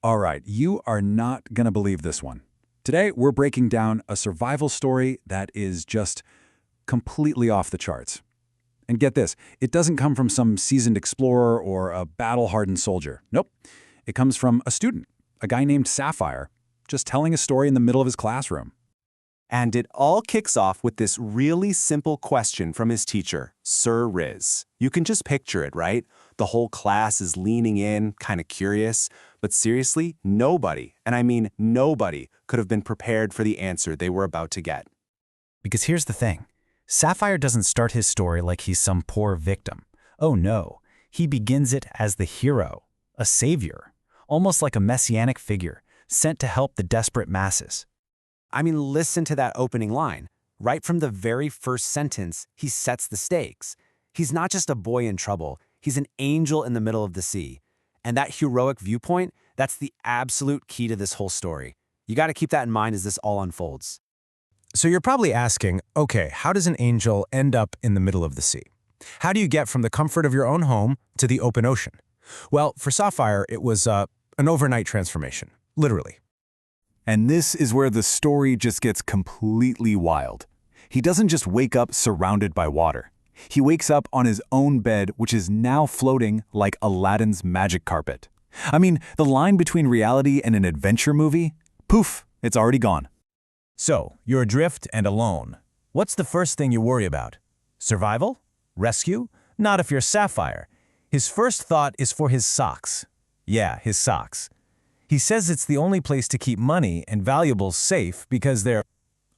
All right, you are not going to believe this one. Today, we're breaking down a survival story that is just completely off the charts. And get this, it doesn't come from some seasoned explorer or a battle-hardened soldier. Nope. It comes from a student, a guy named Sapphire, just telling a story in the middle of his classroom. And it all kicks off with this really simple question from his teacher, Sir Riz. You can just picture it, right? The whole class is leaning in, kind of curious. But seriously, nobody, and I mean nobody, could have been prepared for the answer they were about to get. Because here's the thing. Sapphire doesn't start his story like he's some poor victim. Oh no, he begins it as the hero, a savior, almost like a messianic figure, sent to help the desperate masses. I mean, listen to that opening line. Right from the very first sentence, he sets the stakes. He's not just a boy in trouble, he's an angel in the middle of the sea. And that heroic viewpoint, that's the absolute key to this whole story. You got to keep that in mind as this all unfolds. So you're probably asking, okay, how does an angel end up in the middle of the sea? How do you get from the comfort of your own home to the open ocean? Well, for Sapphire, it was an overnight transformation, literally. And this is where the story just gets completely wild. He doesn't just wake up surrounded by water. He wakes up on his own bed, which is now floating like Aladdin's magic carpet. I mean, the line between reality and an adventure movie, poof, it's already gone. So, you're adrift and alone. What's the first thing you worry about? Survival? Rescue? Not if you're Sapphire. His first thought is for his socks. Yeah, his socks. He says it's the only place to keep money and valuables safe because their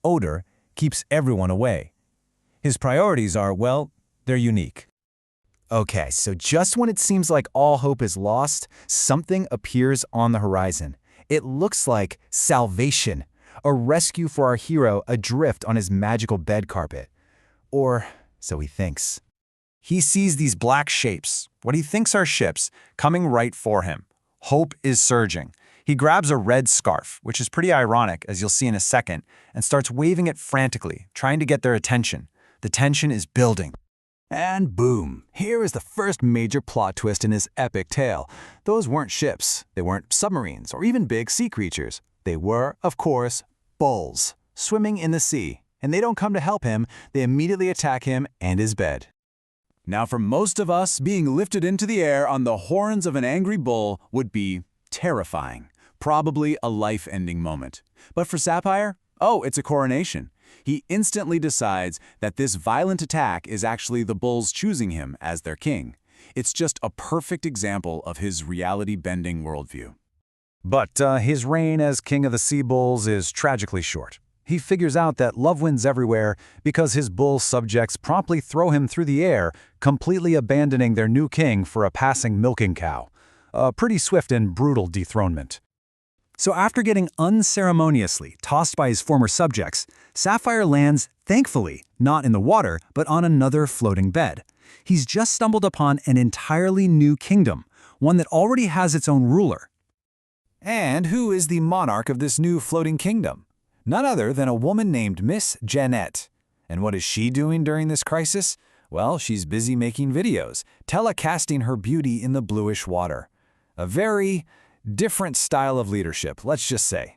odor keeps everyone away. His priorities are, well, they're unique. Okay, so just when it seems like all hope is lost, something appears on the horizon. It looks like salvation. A rescue for our hero adrift on his magical bed carpet. Or so he thinks. He sees these black shapes, what he thinks are ships, coming right for him. Hope is surging. He grabs a red scarf, which is pretty ironic, as you'll see in a second, and starts waving it frantically, trying to get their attention. The tension is building. And boom, here is the first major plot twist in his epic tale. Those weren't ships, they weren't submarines, or even big sea creatures. They were, of course, bulls, swimming in the sea. And they don't come to help him, they immediately attack him and his bed. Now for most of us, being lifted into the air on the horns of an angry bull would be terrifying, probably a life-ending moment. But for Sapphire, oh, it's a coronation. He instantly decides that this violent attack is actually the bulls choosing him as their king. It's just a perfect example of his reality-bending worldview. But his reign as king of the sea bulls is tragically short. He figures out that love wins everywhere because his bull subjects promptly throw him through the air, completely abandoning their new king for a passing milking cow. A pretty swift and brutal dethronement. So after getting unceremoniously tossed by his former subjects, Sapphire lands, thankfully, not in the water, but on another floating bed. He's just stumbled upon an entirely new kingdom, one that already has its own ruler. And who is the monarch of this new floating kingdom? None other than a woman named Miss Jeanette. And what is she doing during this crisis? Well, she's busy making videos, telecasting her beauty in the bluish water. A very different style of leadership, let's just say.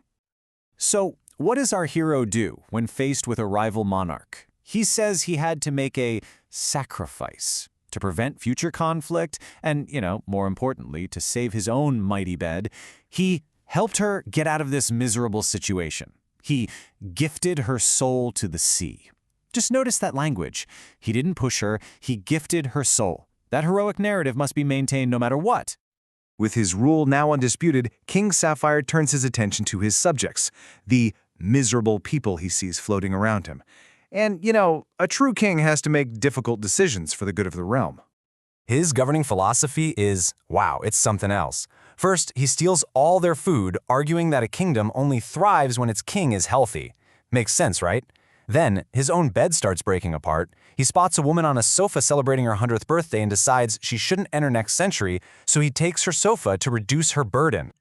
So, what does our hero do when faced with a rival monarch? He says he had to make a sacrifice to prevent future conflict and, more importantly, to save his own mighty bed. He helped her get out of this miserable situation. He gifted her soul to the sea. Just notice that language. He didn't push her, he gifted her soul. That heroic narrative must be maintained no matter what. With his rule now undisputed, King Sapphire turns his attention to his subjects, the miserable people he sees floating around him. And, a true king has to make difficult decisions for the good of the realm. His governing philosophy is, wow, it's something else. First, he steals all their food, arguing that a kingdom only thrives when its king is healthy. Makes sense, right? Then, his own bed starts breaking apart. He spots a woman on a sofa celebrating her 100th birthday and decides she shouldn't enter next century, so he takes her sofa to reduce her burden.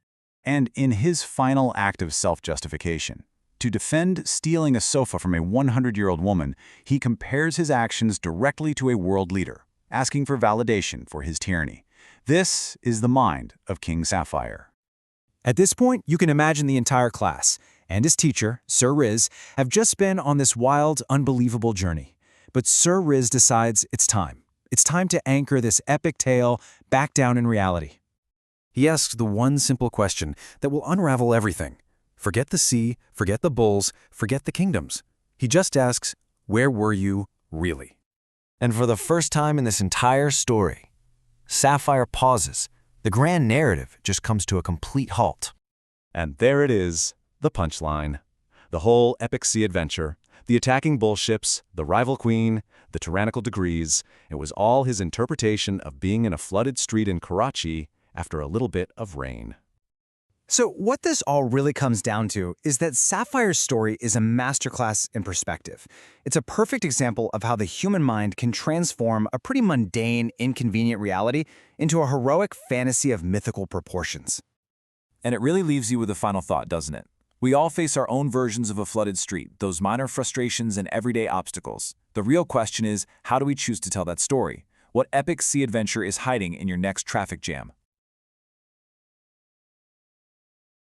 And in his final act of self-justification, to defend stealing a sofa from a 100-year-old woman, he compares his actions directly to a world leader, asking for validation for his tyranny. This is the mind of King Sapphire. At this point, you can imagine the entire class and his teacher, Sir Riz, have just been on this wild, unbelievable journey. But Sir Riz decides it's time. It's time to anchor this epic tale back down in reality. He asks the one simple question that will unravel everything. Forget the sea, forget the bulls, forget the kingdoms. He just asks, where were you really? And for the first time in this entire story, Sapphire pauses. The grand narrative just comes to a complete halt. And there it is, the punchline. The whole epic sea adventure, the attacking bull ships, the rival queen, the tyrannical degrees, it was all his interpretation of being in a flooded street in Karachi after a little bit of rain. So what this all really comes down to is that Sapphire's story is a masterclass in perspective. It's a perfect example of how the human mind can transform a pretty mundane, inconvenient reality into a heroic fantasy of mythical proportions. And it really leaves you with a final thought, doesn't it? We all face our own versions of a flooded street, those minor frustrations and everyday obstacles. The real question is, how do we choose to tell that story? What epic sea adventure is hiding in your next traffic jam?